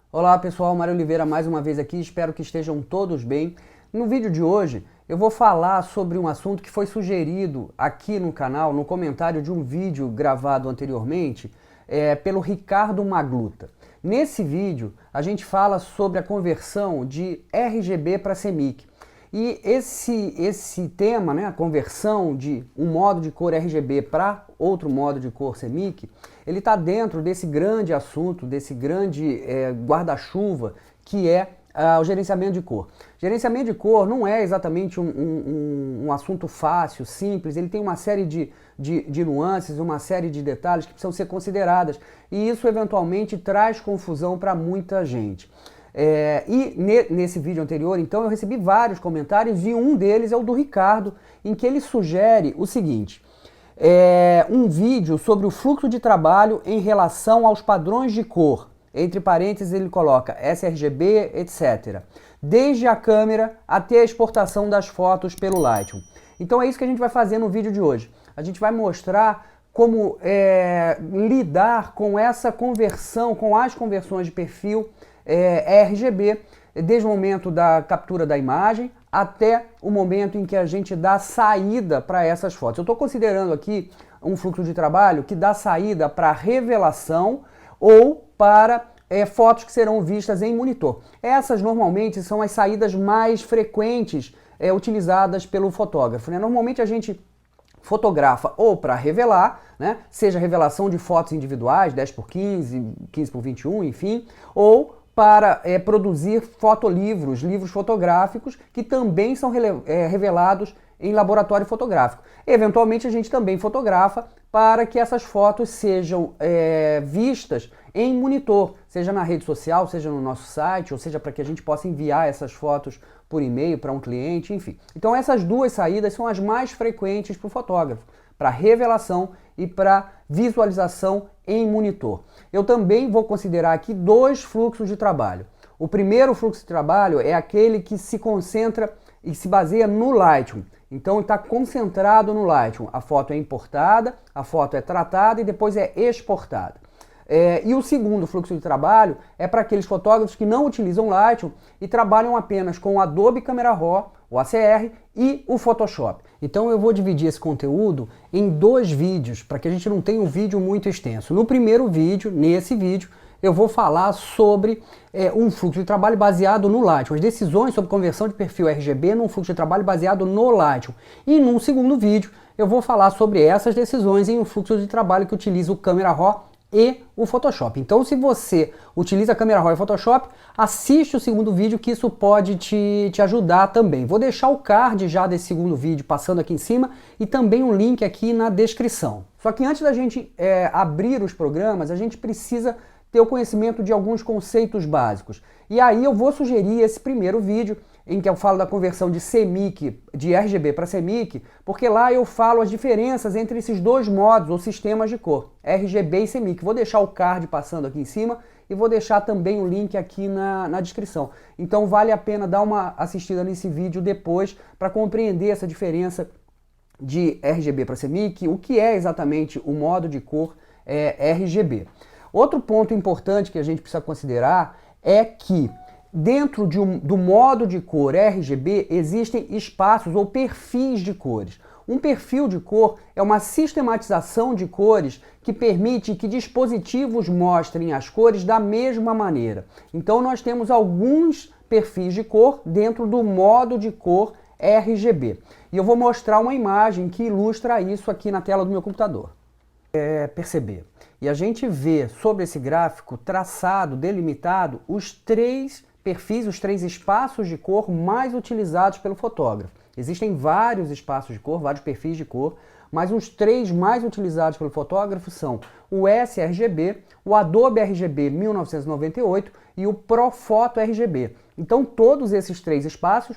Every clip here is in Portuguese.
Olá pessoal, Mário Oliveira mais uma vez aqui, espero que estejam todos bem. No vídeo de hoje eu vou falar sobre um assunto que foi sugerido aqui no canal, no comentário de um vídeo gravado anteriormente pelo Ricardo Magluta. Nesse vídeo a gente fala sobre a conversão de RGB para CMYK. E esse tema, né, a conversão de um modo de cor RGB para outro modo de cor CMYK, ele está dentro desse grande assunto, desse grande guarda-chuva que é o gerenciamento de cor. Gerenciamento de cor não é exatamente um assunto fácil, simples, ele tem uma série de nuances, uma série de detalhes que precisam ser consideradas e isso eventualmente traz confusão para muita gente. Nesse vídeo anterior, então, eu recebi vários comentários e um deles é o do Ricardo, em que ele sugere o seguinte, um vídeo sobre o fluxo de trabalho em relação aos padrões de cor, entre parênteses ele coloca sRGB, etc., desde a câmera até a exportação das fotos pelo Lightroom. Então é isso que a gente vai fazer no vídeo de hoje. A gente vai mostrar como lidar com essa conversão, com as conversões de perfil RGB, desde o momento da captura da imagem até o momento em que a gente dá saída para essas fotos. Eu estou considerando aqui um fluxo de trabalho que dá saída para revelação ou para fotos que serão vistas em monitor. Essas normalmente são as saídas mais frequentes utilizadas pelo fotógrafo, né? Normalmente a gente fotografa ou para revelar, né? Seja revelação de fotos individuais, 10x15, 15x21, enfim, ou para produzir fotolivros, livros fotográficos que também são revelados em laboratório fotográfico. Eventualmente a gente também fotografa para que essas fotos sejam vistas em monitor, seja na rede social, seja no nosso site, ou seja para que a gente possa enviar essas fotos por e-mail para um cliente, enfim. Então essas duas saídas são as mais frequentes para o fotógrafo, para revelação e para visualização em monitor. Eu também vou considerar aqui dois fluxos de trabalho. O primeiro fluxo de trabalho é aquele que se concentra e se baseia no Lightroom. Então está concentrado no Lightroom. A foto é importada, a foto é tratada e depois é exportada. E o segundo fluxo de trabalho é para aqueles fotógrafos que não utilizam Lightroom e trabalham apenas com o Adobe Camera Raw, o ACR e o Photoshop. Então eu vou dividir esse conteúdo em dois vídeos, para que a gente não tenha um vídeo muito extenso. No primeiro vídeo, nesse vídeo, eu vou falar sobre um fluxo de trabalho baseado no Lightroom, as decisões sobre conversão de perfil RGB num fluxo de trabalho baseado no Lightroom. E num segundo vídeo, eu vou falar sobre essas decisões em um fluxo de trabalho que utiliza o Camera Raw e o Photoshop. Então se você utiliza a Camera Raw e Photoshop, assiste o segundo vídeo que isso pode te ajudar também. Vou deixar o card já desse segundo vídeo passando aqui em cima e também um link aqui na descrição. Só que antes da gente abrir os programas, a gente precisa ter o conhecimento de alguns conceitos básicos. E aí eu vou sugerir esse primeiro vídeo em que eu falo da conversão de CMYK, de RGB para CMYK, porque lá eu falo as diferenças entre esses dois modos ou sistemas de cor, RGB e CMYK. Vou deixar o card passando aqui em cima e vou deixar também o link aqui na descrição. Então vale a pena dar uma assistida nesse vídeo depois para compreender essa diferença de RGB para CMYK, o que é exatamente o modo de cor RGB. Outro ponto importante que a gente precisa considerar é que dentro do modo de cor RGB existem espaços ou perfis de cores. Um perfil de cor é uma sistematização de cores que permite que dispositivos mostrem as cores da mesma maneira. Então nós temos alguns perfis de cor dentro do modo de cor RGB. E eu vou mostrar uma imagem que ilustra isso aqui na tela do meu computador. Perceber. E a gente vê sobre esse gráfico traçado, delimitado, os três perfis, os três espaços de cor mais utilizados pelo fotógrafo. Existem vários espaços de cor, vários perfis de cor, mas os três mais utilizados pelo fotógrafo são o sRGB, o Adobe RGB 1998 e o Profoto RGB. Então todos esses três espaços,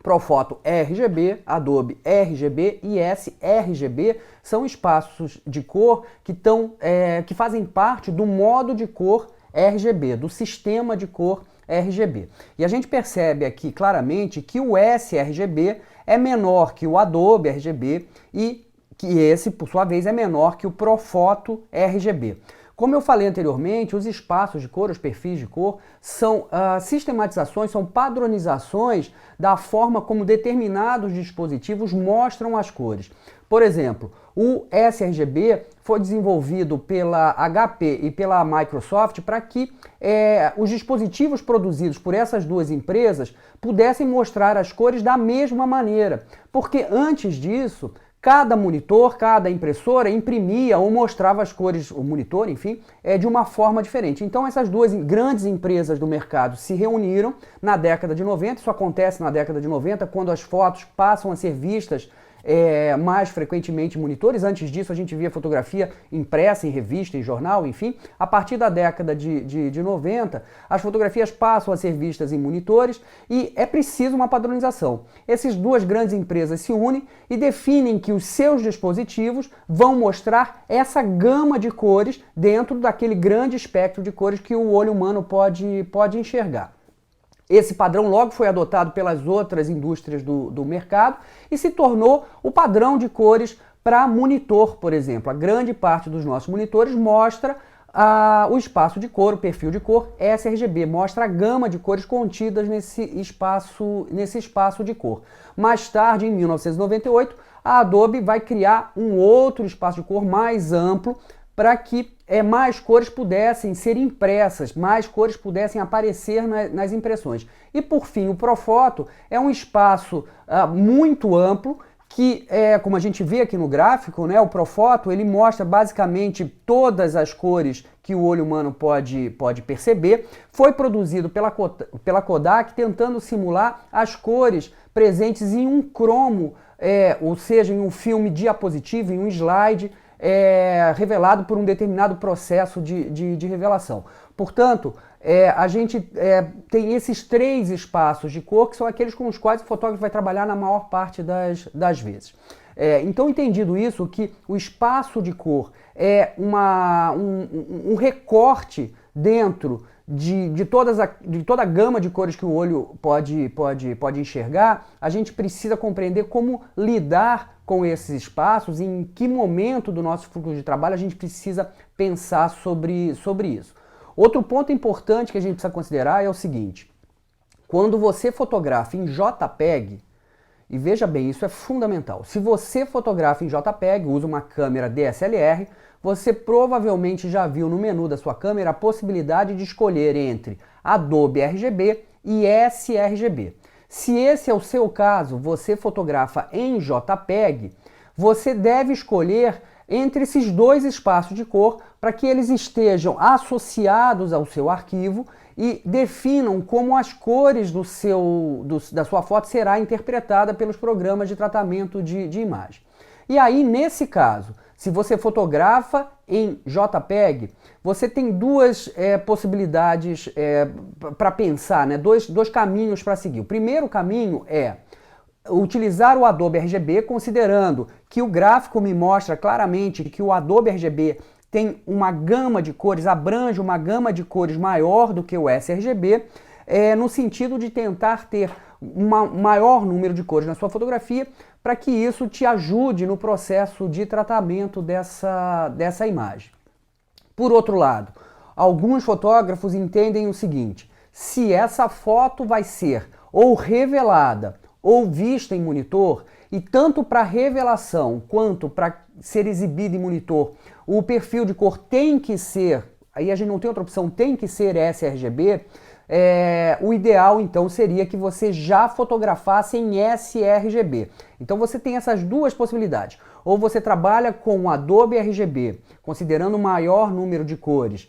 Profoto RGB, Adobe RGB e sRGB, são espaços de cor que fazem parte do modo de cor RGB, do sistema de cor RGB. E a gente percebe aqui claramente que o sRGB é menor que o Adobe RGB e que esse, por sua vez, é menor que o Profoto RGB. Como eu falei anteriormente, os espaços de cor, os perfis de cor, são sistematizações, são padronizações da forma como determinados dispositivos mostram as cores. Por exemplo, o sRGB foi desenvolvido pela HP e pela Microsoft para que os dispositivos produzidos por essas duas empresas pudessem mostrar as cores da mesma maneira, porque antes disso, cada monitor, cada impressora imprimia ou mostrava as cores, o monitor, enfim, de uma forma diferente. Então essas duas grandes empresas do mercado se reuniram na década de 90, isso acontece na década de 90, quando as fotos passam a ser vistas mais frequentemente em monitores. Antes disso a gente via fotografia impressa em revista, em jornal, enfim. A partir da década de 90, as fotografias passam a ser vistas em monitores e é preciso uma padronização. Essas duas grandes empresas se unem e definem que os seus dispositivos vão mostrar essa gama de cores dentro daquele grande espectro de cores que o olho humano pode enxergar. Esse padrão logo foi adotado pelas outras indústrias do mercado e se tornou o padrão de cores para monitor, por exemplo. A grande parte dos nossos monitores mostra o espaço de cor, o perfil de cor sRGB, mostra a gama de cores contidas nesse espaço de cor. Mais tarde, em 1998, a Adobe vai criar um outro espaço de cor mais amplo para que mais cores pudessem ser impressas, mais cores pudessem aparecer nas impressões. E por fim, o Profoto é um espaço muito amplo que, como a gente vê aqui no gráfico, né, o Profoto ele mostra basicamente todas as cores que o olho humano pode perceber. Foi produzido pela Kodak tentando simular as cores presentes em um cromo, ou seja, em um filme diapositivo, em um slide, revelado por um determinado processo de revelação. Portanto, a gente tem esses três espaços de cor que são aqueles com os quais o fotógrafo vai trabalhar na maior parte das vezes. Então, entendido isso, que o espaço de cor é um recorte dentro de toda a gama de cores que o olho pode enxergar, a gente precisa compreender como lidar com esses espaços e em que momento do nosso fluxo de trabalho a gente precisa pensar sobre isso. Outro ponto importante que a gente precisa considerar é o seguinte: quando você fotografa em JPEG, e veja bem, isso é fundamental, se você fotografa em JPEG, usa uma câmera DSLR, você provavelmente já viu no menu da sua câmera a possibilidade de escolher entre Adobe RGB e sRGB. Se esse é o seu caso, você fotografa em JPEG, você deve escolher entre esses dois espaços de cor para que eles estejam associados ao seu arquivo e definam como as cores da sua foto será interpretada pelos programas de tratamento de imagem. E aí, nesse caso, se você fotografa em JPEG, você tem duas possibilidades para pensar, né? Dois caminhos para seguir. O primeiro caminho é utilizar o Adobe RGB, considerando que o gráfico me mostra claramente que o Adobe RGB tem uma gama de cores, abrange uma gama de cores maior do que o sRGB, no sentido de tentar ter um maior número de cores na sua fotografia, para que isso te ajude no processo de tratamento dessa imagem. Por outro lado, alguns fotógrafos entendem o seguinte: se essa foto vai ser ou revelada ou vista em monitor, e tanto para revelação quanto para ser exibida em monitor, o perfil de cor tem que ser, aí a gente não tem outra opção, tem que ser sRGB, o ideal então seria que você já fotografasse em sRGB. Então você tem essas duas possibilidades: ou você trabalha com o Adobe RGB, considerando o maior número de cores,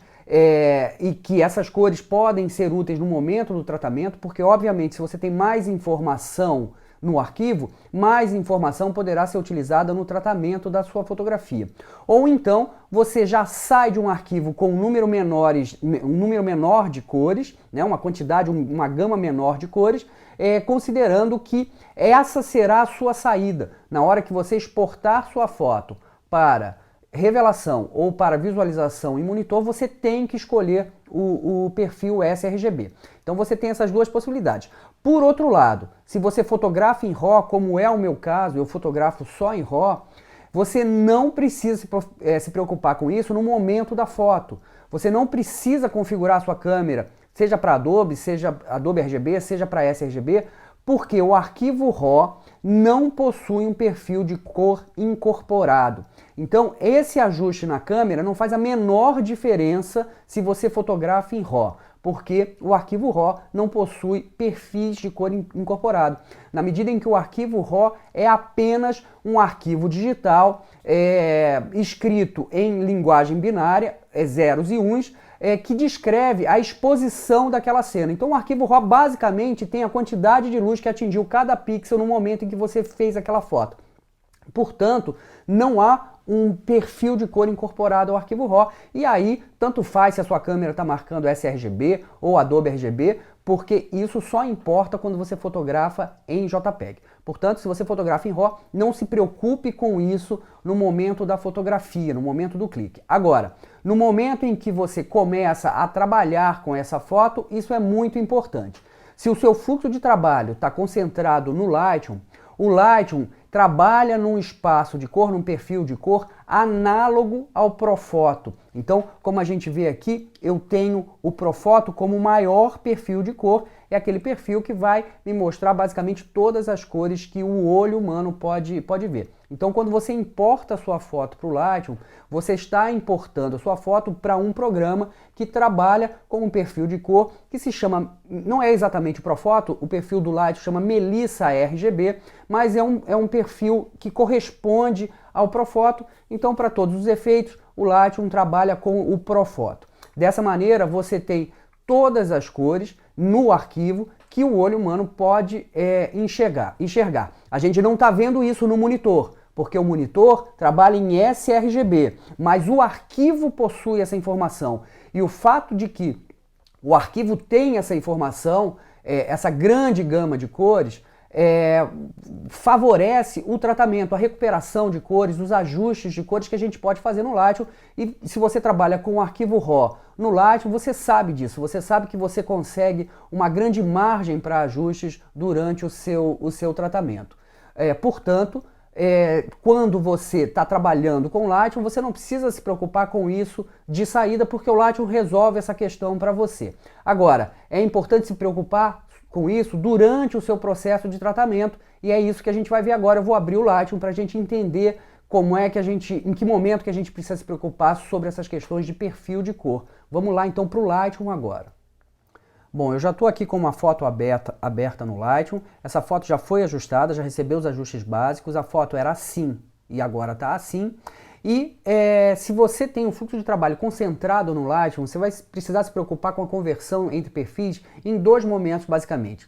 e que essas cores podem ser úteis no momento do tratamento, porque obviamente se você tem mais informação no arquivo, mais informação poderá ser utilizada no tratamento da sua fotografia. Ou então você já sai de um arquivo com um número menor de cores, né, uma quantidade, uma gama menor de cores, considerando que essa será a sua saída. Na hora que você exportar sua foto para revelação ou para visualização em monitor, você tem que escolher o perfil sRGB. Então você tem essas duas possibilidades. Por outro lado, se você fotografa em RAW, como é o meu caso, eu fotografo só em RAW, Você não precisa se preocupar com isso no momento da foto. Você não precisa configurar a sua câmera, seja para Adobe, seja Adobe RGB, seja para sRGB, porque o arquivo RAW não possui um perfil de cor incorporado. Então, esse ajuste na câmera não faz a menor diferença se você fotografa em RAW, porque o arquivo RAW não possui perfis de cor incorporado. Na medida em que o arquivo RAW é apenas um arquivo digital escrito em linguagem binária, zeros e uns, que descreve a exposição daquela cena. Então o arquivo RAW basicamente tem a quantidade de luz que atingiu cada pixel no momento em que você fez aquela foto. Portanto, não há um perfil de cor incorporado ao arquivo RAW, e aí tanto faz se a sua câmera está marcando sRGB ou Adobe RGB, porque isso só importa quando você fotografa em JPEG. Portanto, se você fotografa em RAW, não se preocupe com isso no momento da fotografia, no momento do clique. Agora, no momento em que você começa a trabalhar com essa foto, isso é muito importante. Se o seu fluxo de trabalho está concentrado no Lightroom, o Lightroom trabalha num espaço de cor, num perfil de cor análogo ao Profoto. Então, como a gente vê aqui, eu tenho o Profoto como o maior perfil de cor, é aquele perfil que vai me mostrar basicamente todas as cores que o olho humano pode ver. Então, quando você importa a sua foto para o Lightroom, você está importando a sua foto para um programa que trabalha com um perfil de cor que se chama, não é exatamente o Profoto, o perfil do Lightroom chama Melissa RGB, mas é um perfil que corresponde ao Profoto. Então, para todos os efeitos, o Lightroom trabalha com o Profoto. Dessa maneira, você tem todas as cores no arquivo que o olho humano pode enxergar. A gente não está vendo isso no monitor, porque o monitor trabalha em sRGB, mas o arquivo possui essa informação. E o fato de que o arquivo tem essa informação, essa grande gama de cores, favorece o tratamento, a recuperação de cores, os ajustes de cores que a gente pode fazer no Lightroom. E se você trabalha com o arquivo RAW no Lightroom, você sabe disso, você sabe que você consegue uma grande margem para ajustes durante o seu tratamento. Portanto, quando você está trabalhando com o Lightroom, você não precisa se preocupar com isso de saída, porque o Lightroom resolve essa questão para você. Agora, é importante se preocupar com isso durante o seu processo de tratamento, e é isso que a gente vai ver agora. Eu vou abrir o Lightroom para a gente entender em que momento que a gente precisa se preocupar sobre essas questões de perfil de cor. Vamos lá então para o Lightroom agora. Bom, eu já estou aqui com uma foto aberta no Lightroom. Essa foto já foi ajustada, já recebeu os ajustes básicos. A foto era assim e agora está assim. E se você tem um fluxo de trabalho concentrado no Lightroom, você vai precisar se preocupar com a conversão entre perfis em dois momentos, basicamente.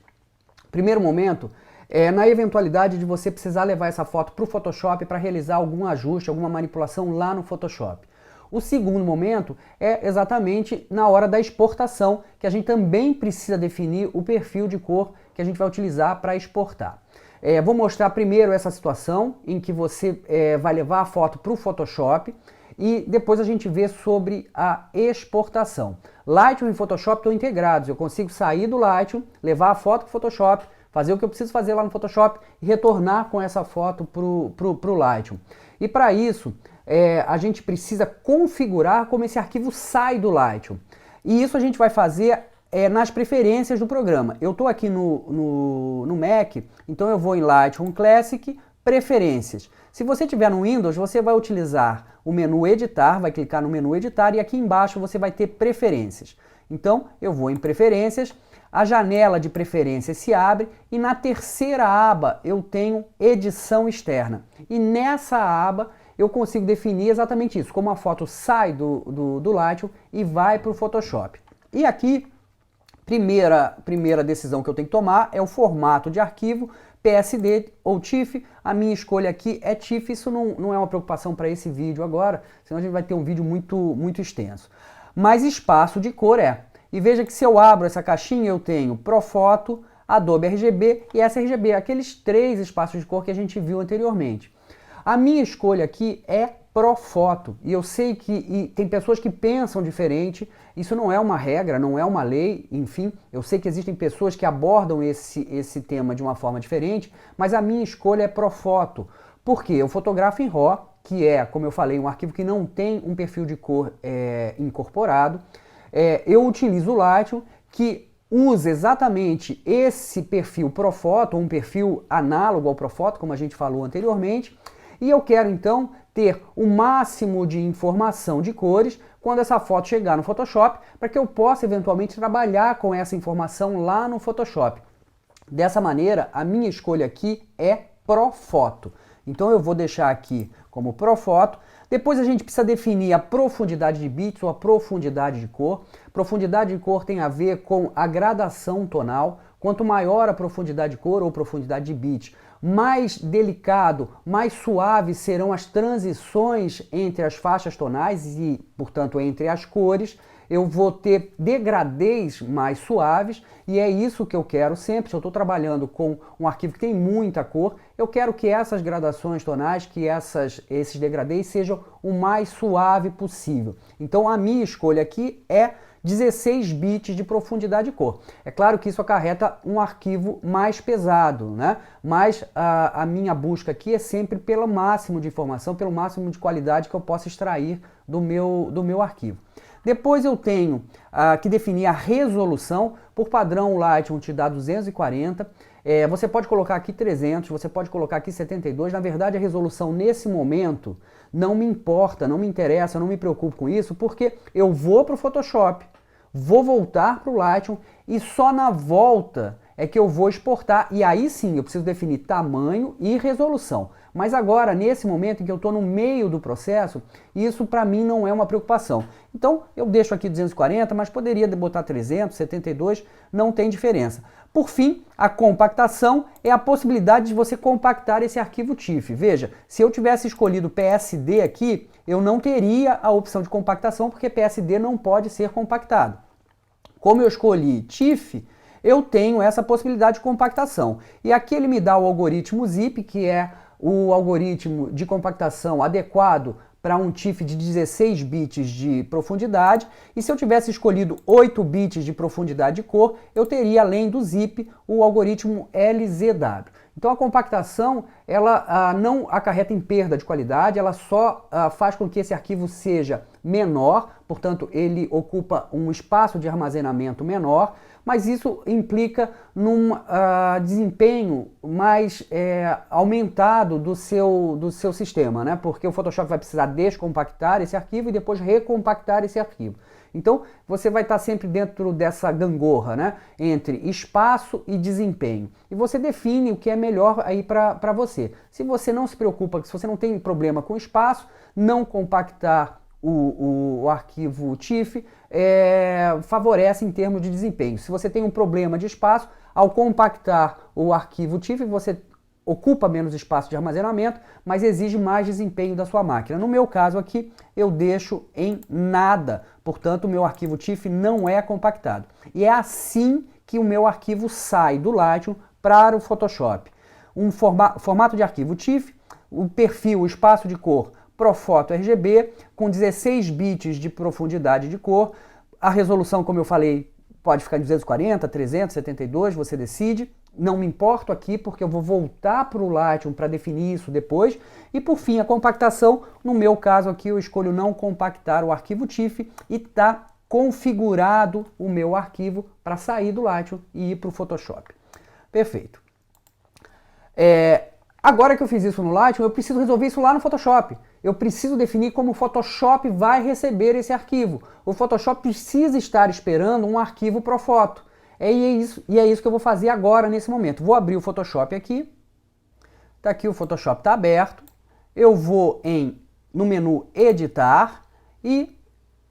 Primeiro momento é na eventualidade de você precisar levar essa foto para o Photoshop para realizar algum ajuste, alguma manipulação lá no Photoshop. O segundo momento é exatamente na hora da exportação, que a gente também precisa definir o perfil de cor que a gente vai utilizar para exportar. Vou mostrar primeiro essa situação em que você vai levar a foto para o Photoshop e depois a gente vê sobre a exportação. Lightroom e Photoshop estão integrados, eu consigo sair do Lightroom, levar a foto para o Photoshop, fazer o que eu preciso fazer lá no Photoshop e retornar com essa foto para o Lightroom. E para isso, a gente precisa configurar como esse arquivo sai do Lightroom. E isso a gente vai fazer nas preferências do programa. Eu estou aqui no Mac, então eu vou em Lightroom Classic, Preferências. Se você tiver no Windows, você vai utilizar o menu Editar, vai clicar no menu Editar e aqui embaixo você vai ter Preferências. Então eu vou em Preferências, a janela de preferências se abre e na terceira aba eu tenho Edição Externa. E nessa aba eu consigo definir exatamente isso, como a foto sai do Lightroom e vai para o Photoshop. E aqui, primeira decisão que eu tenho que tomar é o formato de arquivo, PSD ou TIFF. A minha escolha aqui é TIFF, isso não é uma preocupação para esse vídeo agora, senão a gente vai ter um vídeo muito extenso. Mas espaço de cor E veja que se eu abro essa caixinha, eu tenho Profoto, Adobe RGB e sRGB, aqueles três espaços de cor que a gente viu anteriormente. A minha escolha aqui é Profoto, e eu sei que tem pessoas que pensam diferente, isso não é uma regra, não é uma lei, enfim, eu sei que existem pessoas que abordam esse tema de uma forma diferente, mas a minha escolha é Profoto, porque eu fotografo em RAW, que é, como eu falei, um arquivo que não tem um perfil de cor incorporado, eu utilizo o Lightroom, que usa exatamente esse perfil Profoto, um perfil análogo ao Profoto, como a gente falou anteriormente, e eu quero então ter o máximo de informação de cores quando essa foto chegar no Photoshop, para que eu possa eventualmente trabalhar com essa informação lá no Photoshop. Dessa maneira, a minha escolha aqui é Profoto. Então eu vou deixar aqui como Profoto. Depois a gente precisa definir a profundidade de bits ou a profundidade de cor. Profundidade de cor tem a ver com a gradação tonal. Quanto maior a profundidade de cor ou profundidade de bits, mais delicado, mais suave serão as transições entre as faixas tonais e, portanto, entre as cores. Eu vou ter degradês mais suaves e é isso que eu quero sempre. Se eu estou trabalhando com um arquivo que tem muita cor, eu quero que essas gradações tonais, que esses degradês sejam o mais suave possível. Então a minha escolha aqui é 16 bits de profundidade de cor. É claro que isso acarreta um arquivo mais pesado, né? Mas a minha busca aqui é sempre pelo máximo de informação, pelo máximo de qualidade que eu possa extrair do meu arquivo. Depois eu tenho que definir a resolução. Por padrão, o Lightroom te dá 240. Você pode colocar aqui 300, você pode colocar aqui 72. Na verdade, a resolução nesse momento não me importa, não me interessa, eu não me preocupo com isso, porque eu vou para o Photoshop, vou voltar para o Lightroom e só na volta é que eu vou exportar. E aí sim, eu preciso definir tamanho e resolução. Mas agora, nesse momento em que eu estou no meio do processo, isso para mim não é uma preocupação. Então, eu deixo aqui 240, mas poderia botar 300, 72, não tem diferença. Por fim, a compactação é a possibilidade de você compactar esse arquivo TIFF. Veja, se eu tivesse escolhido PSD aqui, eu não teria a opção de compactação, porque PSD não pode ser compactado. Como eu escolhi TIFF, eu tenho essa possibilidade de compactação. E aqui ele me dá o algoritmo ZIP, que é o algoritmo de compactação adequado para um TIFF de 16 bits de profundidade, e se eu tivesse escolhido 8 bits de profundidade de cor, eu teria, além do ZIP, o algoritmo LZW. Então a compactação, ela não acarreta em perda de qualidade, ela só faz com que esse arquivo seja menor, portanto ele ocupa um espaço de armazenamento menor, mas isso implica num desempenho mais aumentado do seu sistema, né? Porque o Photoshop vai precisar descompactar esse arquivo e depois recompactar esse arquivo. Então você vai estar sempre dentro dessa gangorra, né? Entre espaço e desempenho. E você define o que é melhor aí para você. Se você não se preocupa, se você não tem problema com espaço, não compactar o arquivo TIFF favorece em termos de desempenho. Se você tem um problema de espaço, ao compactar o arquivo TIFF, você ocupa menos espaço de armazenamento, mas exige mais desempenho da sua máquina. No meu caso aqui, eu deixo em nada, portanto o meu arquivo TIFF não é compactado. E é assim que o meu arquivo sai do Lightroom para o Photoshop. Um formato de arquivo TIFF, o perfil, o espaço de cor Profoto RGB, com 16 bits de profundidade de cor. A resolução, como eu falei, pode ficar em 240, 300, 72, você decide. Não me importo aqui, porque eu vou voltar para o Lightroom para definir isso depois. E por fim, a compactação. No meu caso aqui, eu escolho não compactar o arquivo TIFF e está configurado o meu arquivo para sair do Lightroom e ir para o Photoshop. Perfeito. Agora que eu fiz isso no Lightroom, eu preciso resolver isso lá no Photoshop. Eu preciso definir como o Photoshop vai receber esse arquivo. O Photoshop precisa estar esperando um arquivo Profoto. E é isso que eu vou fazer agora, nesse momento. Vou abrir o Photoshop aqui. Tá aqui, o Photoshop está aberto. Eu vou no menu Editar e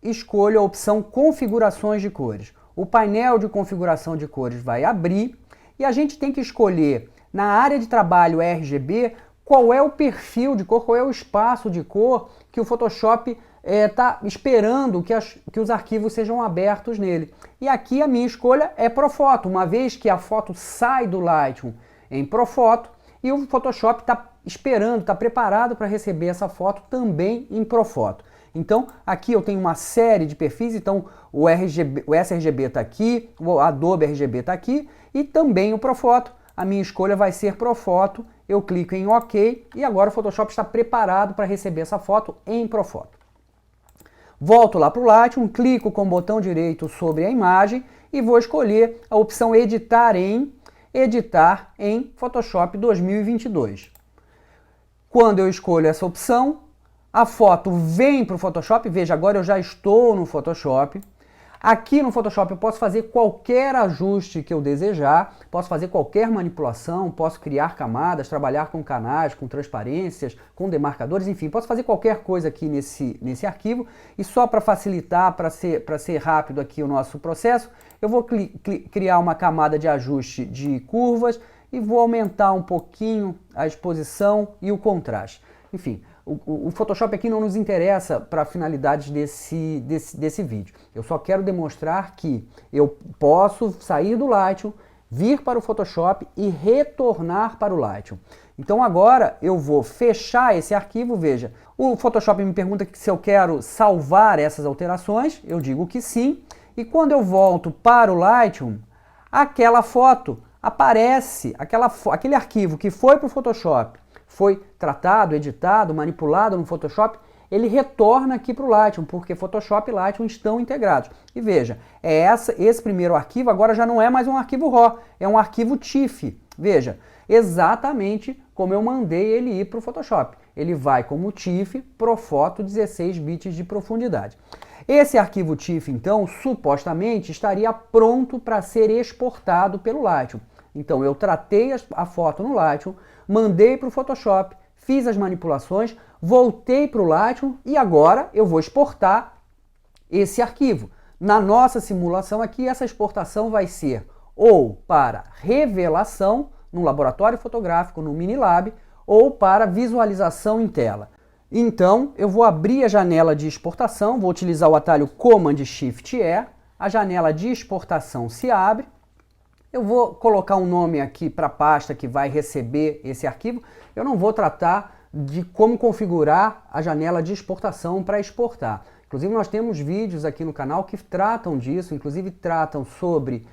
escolho a opção Configurações de cores. O painel de configuração de cores vai abrir e a gente tem que escolher na área de trabalho RGB qual é o perfil de cor, qual é o espaço de cor que o Photoshop está esperando que os arquivos sejam abertos nele. E aqui a minha escolha é Profoto, uma vez que a foto sai do Lightroom em Profoto e o Photoshop está esperando, está preparado para receber essa foto também em Profoto. Então aqui eu tenho uma série de perfis, então o sRGB está aqui, o Adobe RGB está aqui e também o Profoto. A minha escolha vai ser Profoto eu clico em OK e agora o Photoshop está preparado para receber essa foto em Profoto. Volto lá para o Lightroom, clico com o botão direito sobre a imagem e vou escolher a opção Editar em Photoshop 2022. Quando eu escolho essa opção, a foto vem para o Photoshop. Veja, agora eu já estou no Photoshop. Aqui no Photoshop eu posso fazer qualquer ajuste que eu desejar, posso fazer qualquer manipulação, posso criar camadas, trabalhar com canais, com transparências, com demarcadores, enfim, posso fazer qualquer coisa aqui nesse arquivo. E só para facilitar, para ser rápido aqui o nosso processo, eu vou criar uma camada de ajuste de curvas e vou aumentar um pouquinho a exposição e o contraste. Enfim, o Photoshop aqui não nos interessa para finalidades desse vídeo. Eu só quero demonstrar que eu posso sair do Lightroom, vir para o Photoshop e retornar para o Lightroom. Então agora eu vou fechar esse arquivo. Veja, o Photoshop me pergunta se eu quero salvar essas alterações, eu digo que sim. E quando eu volto para o Lightroom, aquela foto aparece, aquele arquivo que foi para o Photoshop, foi tratado, editado, manipulado no Photoshop, ele retorna aqui para o Lightroom, porque Photoshop e Lightroom estão integrados. E veja, esse primeiro arquivo agora já não é mais um arquivo RAW, é um arquivo TIFF. Veja, exatamente como eu mandei ele ir para o Photoshop. Ele vai como TIFF, Profoto 16 bits de profundidade. Esse arquivo TIFF, então, supostamente estaria pronto para ser exportado pelo Lightroom. Então eu tratei a foto no Lightroom, mandei para o Photoshop, fiz as manipulações, voltei para o Lightroom e agora eu vou exportar esse arquivo. Na nossa simulação aqui, essa exportação vai ser ou para revelação no laboratório fotográfico, no Minilab, ou para visualização em tela. Então eu vou abrir a janela de exportação, vou utilizar o atalho Command-Shift-E, a janela de exportação se abre. Eu vou colocar um nome aqui para a pasta que vai receber esse arquivo. Eu não vou tratar de como configurar a janela de exportação para exportar. Inclusive nós temos vídeos aqui no canal que tratam disso, inclusive tratam sobre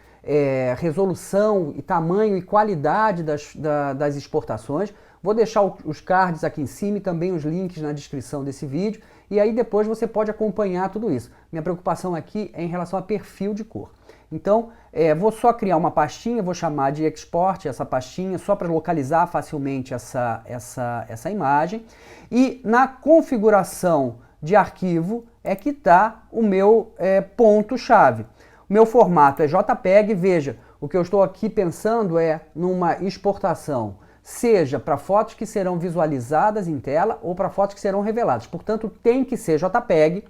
resolução e tamanho e qualidade das exportações. Vou deixar os cards aqui em cima e também os links na descrição desse vídeo. E aí depois você pode acompanhar tudo isso. Minha preocupação aqui é em relação a perfil de cor. Então, vou só criar uma pastinha, vou chamar de Export essa pastinha, só para localizar facilmente essa imagem. E na configuração de arquivo é que está o meu ponto-chave. O meu formato é JPEG, veja, o que eu estou aqui pensando é numa exportação, seja para fotos que serão visualizadas em tela ou para fotos que serão reveladas. Portanto, tem que ser JPEG.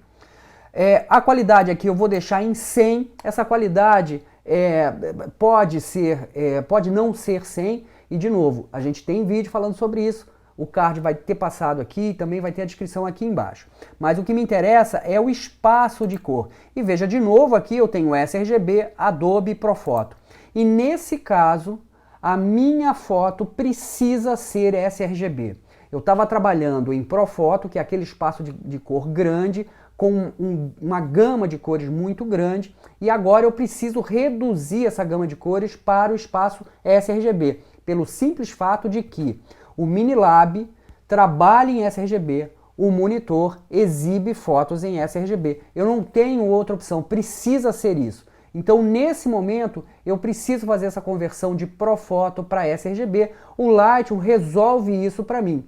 A qualidade aqui eu vou deixar em 100, essa qualidade pode não ser 100, e de novo, a gente tem vídeo falando sobre isso, o card vai ter passado aqui, também vai ter a descrição aqui embaixo. Mas o que me interessa é o espaço de cor. E veja, de novo aqui eu tenho sRGB, Adobe Profoto. E nesse caso, a minha foto precisa ser sRGB. Eu estava trabalhando em Profoto, que é aquele espaço de cor grande, com uma gama de cores muito grande, e agora eu preciso reduzir essa gama de cores para o espaço sRGB, pelo simples fato de que o Minilab trabalha em sRGB, o monitor exibe fotos em sRGB. Eu não tenho outra opção, precisa ser isso. Então, nesse momento, eu preciso fazer essa conversão de Profoto para sRGB. O Lightroom resolve isso para mim.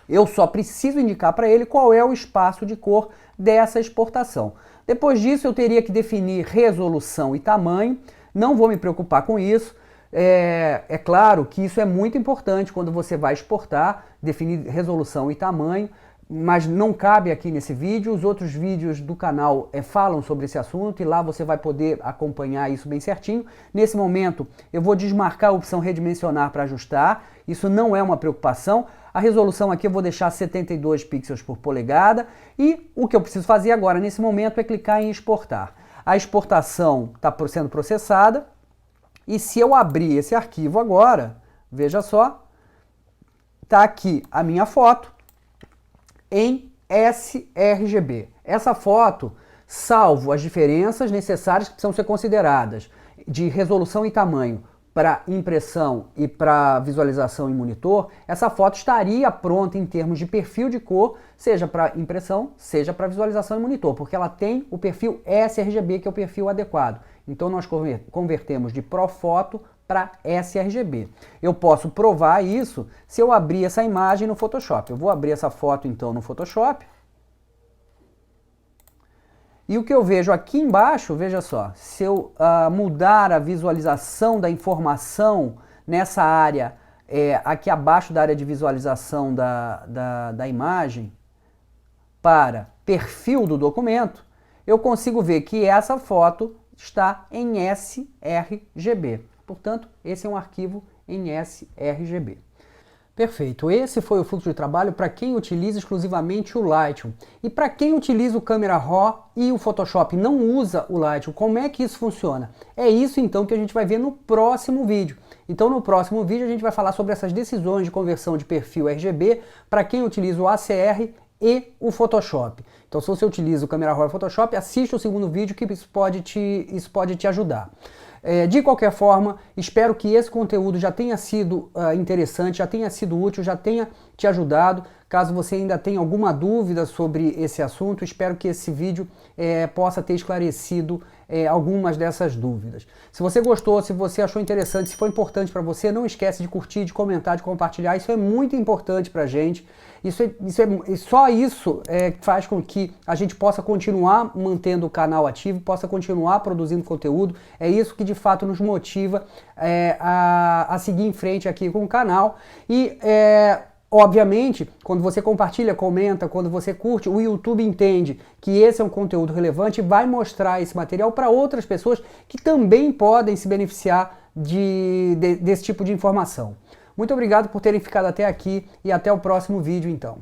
Eu só preciso indicar para ele qual é o espaço de cor dessa exportação. Depois disso, eu teria que definir resolução e tamanho. Não vou me preocupar com isso. É claro que isso é muito importante quando você vai exportar, definir resolução e tamanho, mas não cabe aqui nesse vídeo. Os outros vídeos do canal falam sobre esse assunto e lá você vai poder acompanhar isso bem certinho. Nesse momento eu vou desmarcar a opção redimensionar para ajustar, isso não é uma preocupação. A resolução aqui eu vou deixar 72 pixels por polegada e o que eu preciso fazer agora nesse momento é clicar em exportar. A exportação está sendo processada e se eu abrir esse arquivo agora, veja só, está aqui a minha foto em sRGB. Essa foto, salvo as diferenças necessárias que precisam ser consideradas de resolução e tamanho para impressão e para visualização em monitor, essa foto estaria pronta em termos de perfil de cor, seja para impressão, seja para visualização em monitor, porque ela tem o perfil sRGB, que é o perfil adequado. Então nós convertemos de Profoto para sRGB. Eu posso provar isso se eu abrir essa imagem no Photoshop. Eu vou abrir essa foto então no Photoshop. E o que eu vejo aqui embaixo, veja só, se eu mudar a visualização da informação nessa área, aqui abaixo da área de visualização da imagem, para perfil do documento, eu consigo ver que essa foto está em sRGB. Portanto, esse é um arquivo em sRGB. Perfeito, esse foi o fluxo de trabalho para quem utiliza exclusivamente o Lightroom. E para quem utiliza o Camera Raw e o Photoshop não usa o Lightroom, como é que isso funciona? É isso então que a gente vai ver no próximo vídeo. Então no próximo vídeo a gente vai falar sobre essas decisões de conversão de perfil RGB para quem utiliza o ACR e o Photoshop. Então se você utiliza o Camera Raw e o Photoshop, assiste o segundo vídeo que isso pode te ajudar. De qualquer forma, espero que esse conteúdo já tenha sido interessante, já tenha sido útil, já tenha te ajudado. Caso você ainda tenha alguma dúvida sobre esse assunto, espero que esse vídeo possa ter esclarecido algumas dessas dúvidas. Se você gostou, se você achou interessante, se foi importante para você, não esquece de curtir, de comentar, de compartilhar. Isso é muito importante para a gente. Só isso faz com que a gente possa continuar mantendo o canal ativo, possa continuar produzindo conteúdo. É isso que de fato nos motiva a seguir em frente aqui com o canal. E obviamente, quando você compartilha, comenta, quando você curte, o YouTube entende que esse é um conteúdo relevante e vai mostrar esse material para outras pessoas que também podem se beneficiar desse tipo de informação. Muito obrigado por terem ficado até aqui e até o próximo vídeo então.